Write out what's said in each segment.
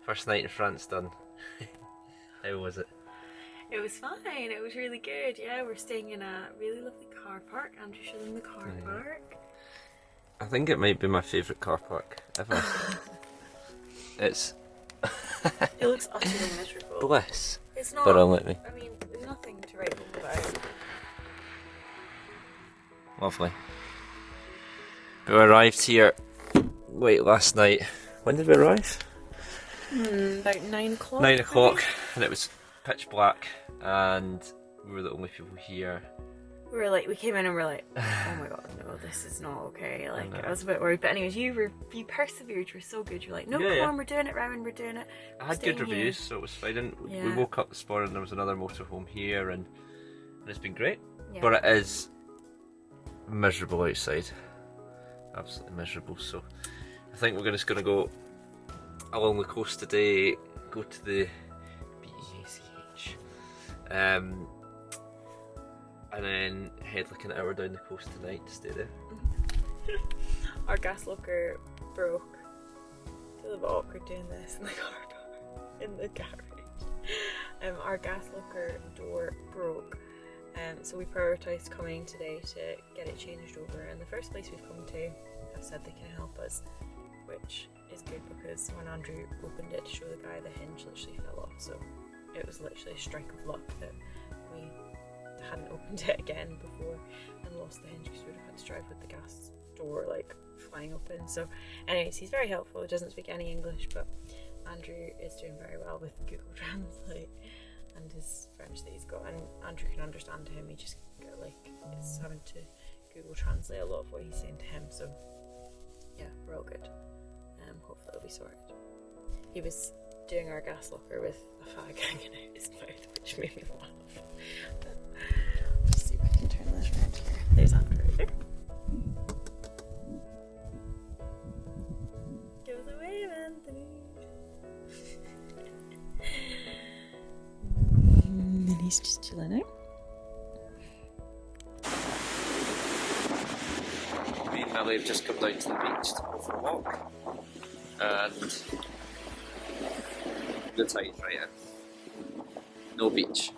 First night in France done. How was it? It was fine, it was really good. Yeah, we're staying in a really lovely car park. Andrew showed them the car park. I think it might be my favourite car park ever. It's... It looks utterly miserable. bliss. It's not. But unlike me. I mean, there's nothing to write home about. Lovely. We arrived here late last night. When did we arrive? About 9 o'clock. 9 o'clock, and it was pitch black, and we were the only people here. We came in and we're like, oh my god, no, this is not okay. Like, I was a bit worried, but anyways, you persevered. You were so good. You're like, no, come on, we're doing it, Rowan, we're doing it. I had good reviews, so it was fine. And we woke up this morning and there was another motorhome here, and it's been great. Yeah. But it is miserable outside, absolutely miserable. So I think we're just gonna go along the coast today, go to the BEACH, and then head like an hour down the coast tonight to stay there. Our gas locker broke. It's a little bit awkward doing this in the car park, in the garage. Our gas locker door broke, so we prioritised coming today to get it changed over. And the first place we've come to have said they can help us, which is good because when Andrew opened it to show the guy, the hinge literally fell off. So it was literally a strike of luck that we hadn't opened it again before and lost the hinge, because we would have had to drive with the gas door like flying open. So anyways, he's very helpful. He doesn't speak any English, but Andrew is doing very well with Google Translate and his French that he's got, and Andrew can understand him. He just is having to Google Translate a lot of what he's saying to him. So yeah, we're all good. Hopefully it'll be sorted. He was doing our gas locker with a fag hanging out his mouth, which made me laugh. Let's see if I can turn this around here. There's Andrew right there. Give us a wave, Anthony. And he's just chilling out. Me and Millie have just come down to the beach to go for a walk. And the tide's right in. No beach.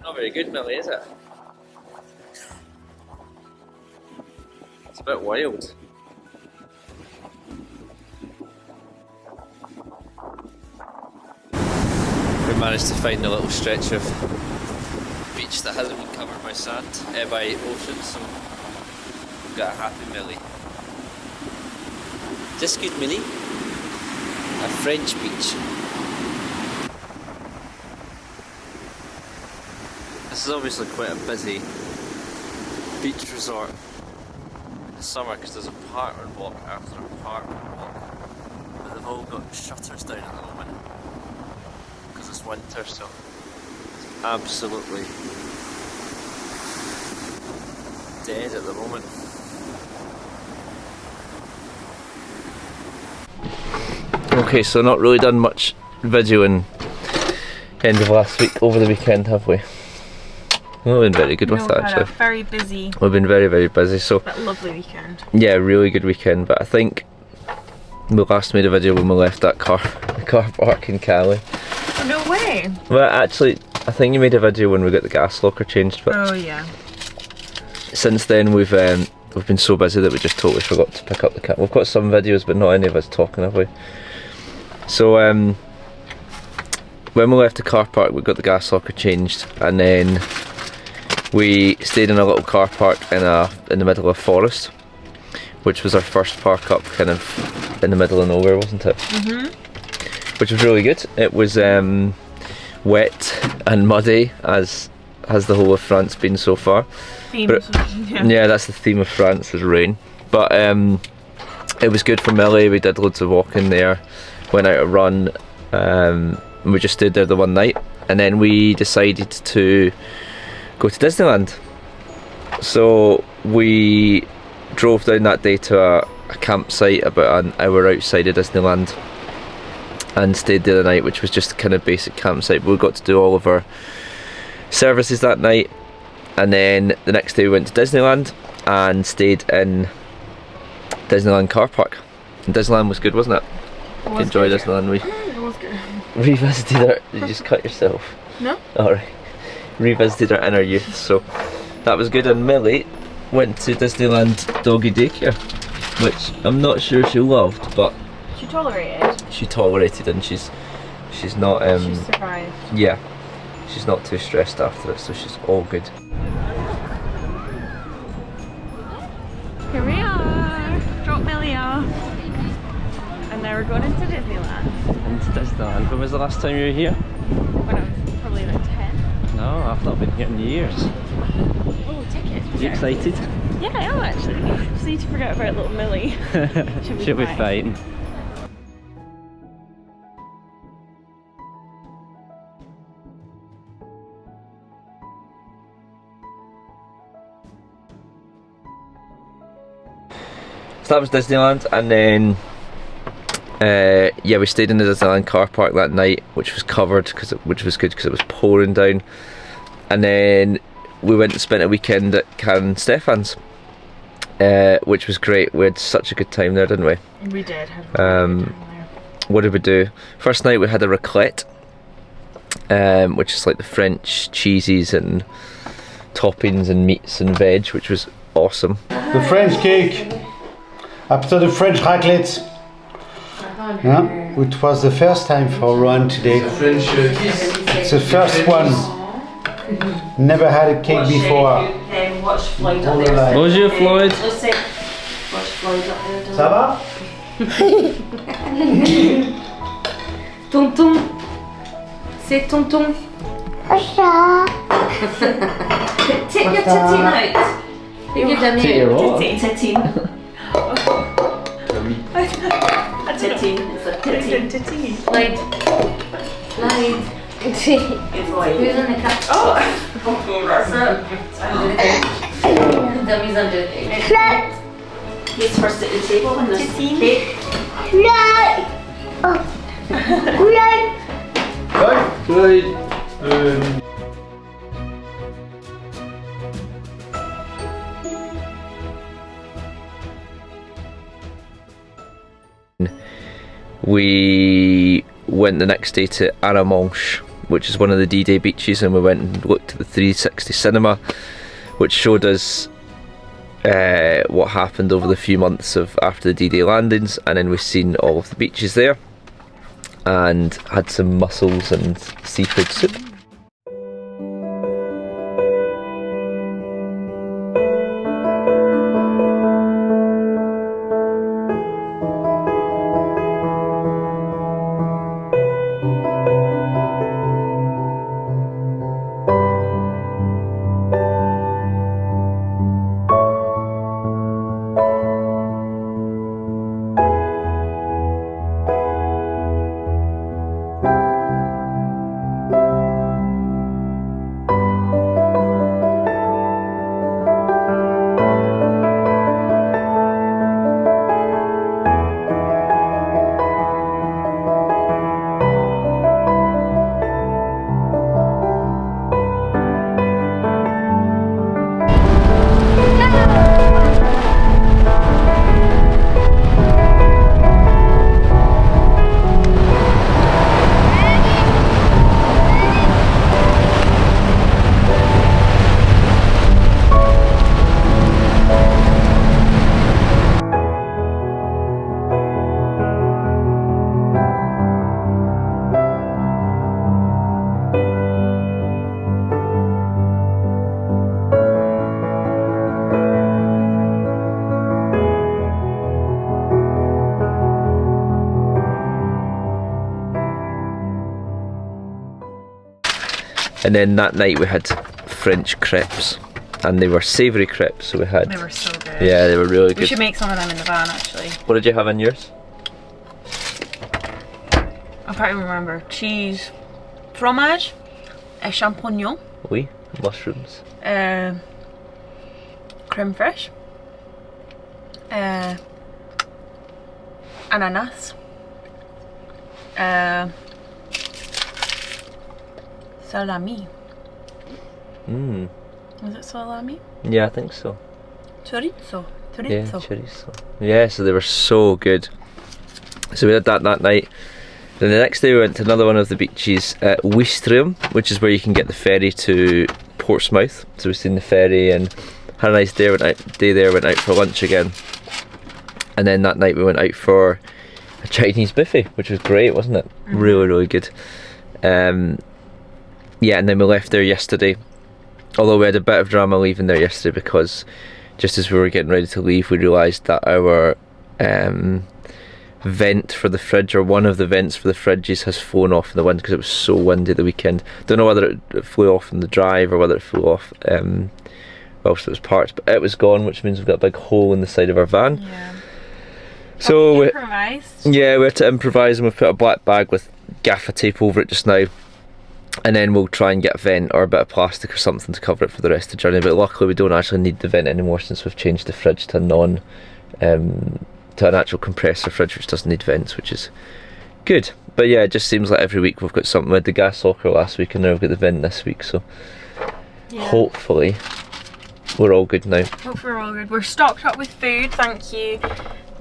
Not very good, Millie, is it? It's a bit wild. We managed to find a little stretch of beach that hasn't been covered by sand, by ocean, so we've got a happy Millie. Just good, Millie. A French beach. This is obviously quite a busy beach resort in the summer because there's apartment block after apartment block, but they've all got shutters down at the moment because it's winter, so it's absolutely dead at the moment. Okay, so not really done much videoing end of last week over the weekend, have we? We've been very good with that actually. Very busy. We've been very, very busy. So that lovely weekend. Yeah, really good weekend. But I think we last made a video when we left that car park in Cali. Oh, no way. Well, actually, I think you made a video when we got the gas locker changed. But oh yeah. Since then we've been so busy that we just totally forgot to pick up the camera. We've got some videos, but not any of us talking, have we? So when we left the car park, we got the gas locker changed, and then we stayed in a little car park in the middle of a forest, which was our first park up, kind of in the middle of nowhere, wasn't it? Which was really good. It was wet and muddy, as has the whole of France been so far. Yeah, that's the theme of France, is rain. But it was good for Millie. We did loads of walking there, went out a run, and we just stayed there the one night, and then we decided to go to Disneyland. So we drove down that day to a campsite about an hour outside of Disneyland and stayed there the night, which was just a kind of basic campsite. We got to do all of our services that night, and then the next day we went to Disneyland and stayed in Disneyland car park. And Disneyland was good, wasn't it? enjoy Disneyland. It was good. Revisited our. Did you just cut yourself? No. Alright. Revisited our inner youth, so that was good. And Millie went to Disneyland doggy daycare, which I'm not sure she loved, but She tolerated. she tolerated, and she's not She survived. yeah, she's not too stressed after it, so she's all good. Here we are. Drop Millie off. And now we're going into Disneyland. Into Disneyland. When was the last time you were here? When I was probably about 10. No, I've not been here in years. Oh, tickets. Are you excited? Yeah, I am actually. Just need to forget about little Millie. She'll be fine. So that was Disneyland, and then yeah, we stayed in the Disneyland car park that night, which was covered, which was good because it was pouring down. And then we went and spent a weekend at Karen Stefan's, which was great. We had such a good time there, didn't we? We did have a good time there. What did we do? First night we had a raclette, which is like the French cheeses and toppings and meats and veg, which was awesome. The French cake after the French raclette. Yeah, it was the first time for Ron today. French It's the first one. Never had a cake before. Watch Floyd up there. Bonjour Floyd. Let's say, watch Floyd up there. Ça va? Tonton. C'est tonton. Take your titty out. Take your dummy. Take your what? Titty. A titty. It's a titty. Floyd. Floyd. It's Floyd. Who's in the cup? Oh! That's it. The dummy's under there. He's first at the table and there's cake. We went the next day to Aramanche, which is one of the D-Day beaches, and we went and looked at the 360 cinema, which showed us what happened over the few months of after the D-Day landings, and then we've seen all of the beaches there and had some mussels and seafood soup. And then that night we had French crepes, and they were savoury crepes, so we had... They were so good. Yeah, they were really good. We should make some of them in the van actually. What did you have in yours? I can't even remember. Cheese, fromage, champignon, Oui, mushrooms. creme fraiche, ananas, salami. Mm. Was it salami? Yeah, I think so. Chorizo. Yeah, chorizo. Yeah, so they were so good. So we did that night. Then the next day we went to another one of the beaches at Ouistreham, which is where you can get the ferry to Portsmouth. So we've seen the ferry and had a nice day. Went out for lunch again. And then that night we went out for a Chinese buffet, which was great, wasn't it? Really, really good. Yeah, and then we left there yesterday. Although we had a bit of drama leaving there yesterday because just as we were getting ready to leave, we realised that our vent for the fridge, or one of the vents for the fridges, has flown off in the wind because it was so windy the weekend. Don't know whether it flew off in the drive or whether it flew off whilst it was parked, but it was gone, which means we've got a big hole in the side of our van. Yeah. So we improvised. Yeah, we had to improvise, and we've put a black bag with gaffer tape over it just now, and then we'll try and get a vent or a bit of plastic or something to cover it for the rest of the journey. But luckily we don't actually need the vent anymore since we've changed the fridge to to an actual compressor fridge which doesn't need vents, which is good. But yeah, it just seems like every week we've got something. We had the gas locker last week and now we've got the vent this week, so hopefully we're all good now. Hopefully we're all good. We're stocked up with food, thank you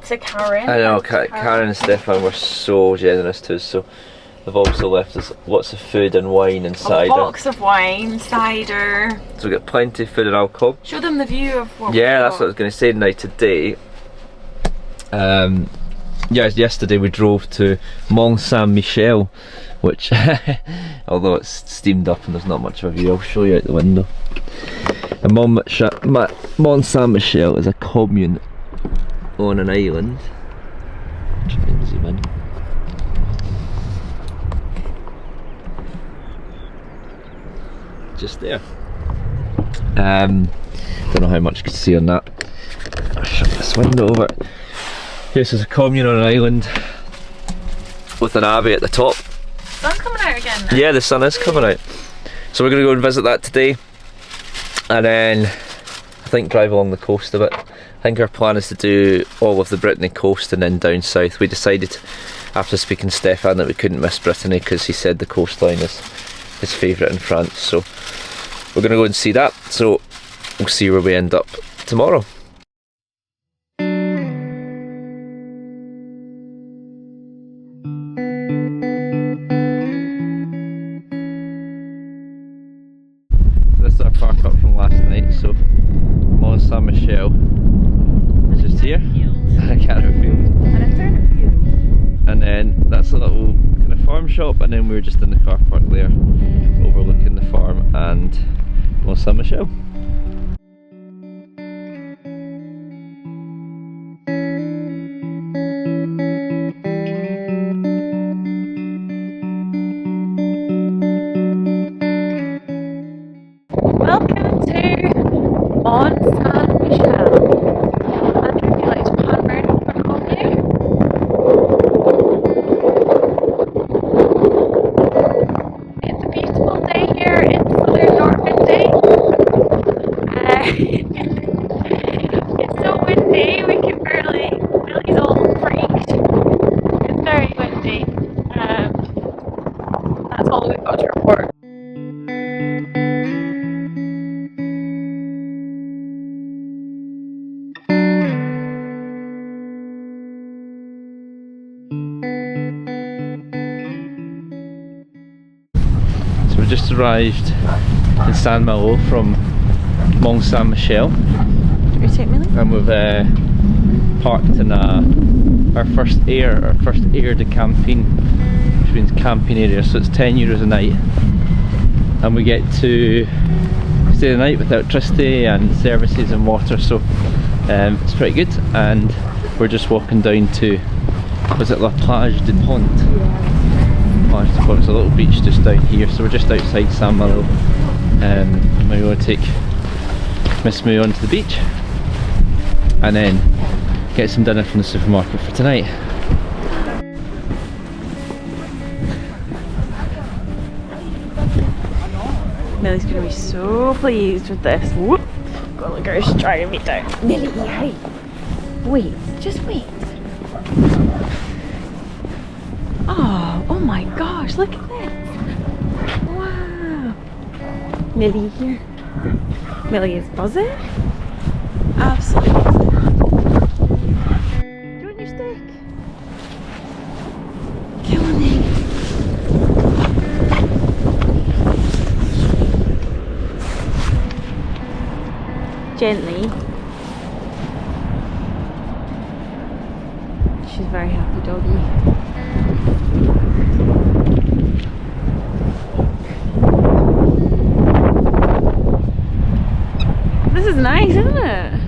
to Karen. I know, Karen and Stefan were so generous to us, so they've also left us lots of food and wine and cider. A box of wine, cider. So we've got plenty of food and alcohol. Show them the view of what that's what I was going to say now. Today, yesterday we drove to Mont Saint Michel, which although it's steamed up and there's not much of a view, I'll show you out the window. And Mont Saint Michel is a commune on an island. Try and zoom in. Just there. Don't know how much you can see on that. I'll shut this window over. This is a commune on an island with an abbey at the top. Sun coming out again now. Yeah, the sun is coming out. So we're going to go and visit that today, and then I think drive along the coast a bit. I think our plan is to do all of the Brittany coast and then down south. We decided after speaking to Stefan that we couldn't miss Brittany because he said the coastline is his favourite in France. So we're going to go and see that. So we'll see where we end up tomorrow. This is our park up from last night. So Mont Saint Michel is just here. A carrot field. And a turnip field. And then that's a little kind of farm shop, and then we were just in the car park there overlooking the farm and Mont Saint Michel. Welcome to Mont Saint Michel. Andrew, would you like to pan round for a home view? It's a beautiful day here in southern Normandy. It's so windy, we can Billy's all freaked. It's very windy. That's all we've got to report. So we just arrived in Saint Malo from Mont Saint Michel, Do you take me? and we've parked in our first air de camping, which means camping area. So it's €10 a night, and we get to stay the night with electricity and services and water. So it's pretty good, and we're just walking down to, was it La Plage de Pont? Plage de Pont. It's a little beach just down here, so we're just outside Saint Malo, and we're going to take Miss Moo onto the beach and then get some dinner from the supermarket for tonight. Millie's gonna be so pleased with this. Whoop! God, look, she's driving me down. Millie, hey! Wait, just wait. Oh my gosh, look at this! Wow! Millie here. Millie is buzzing. Absolutely buzzing. Do you want your stick? gently. She's a very happy doggy. This is nice, isn't it?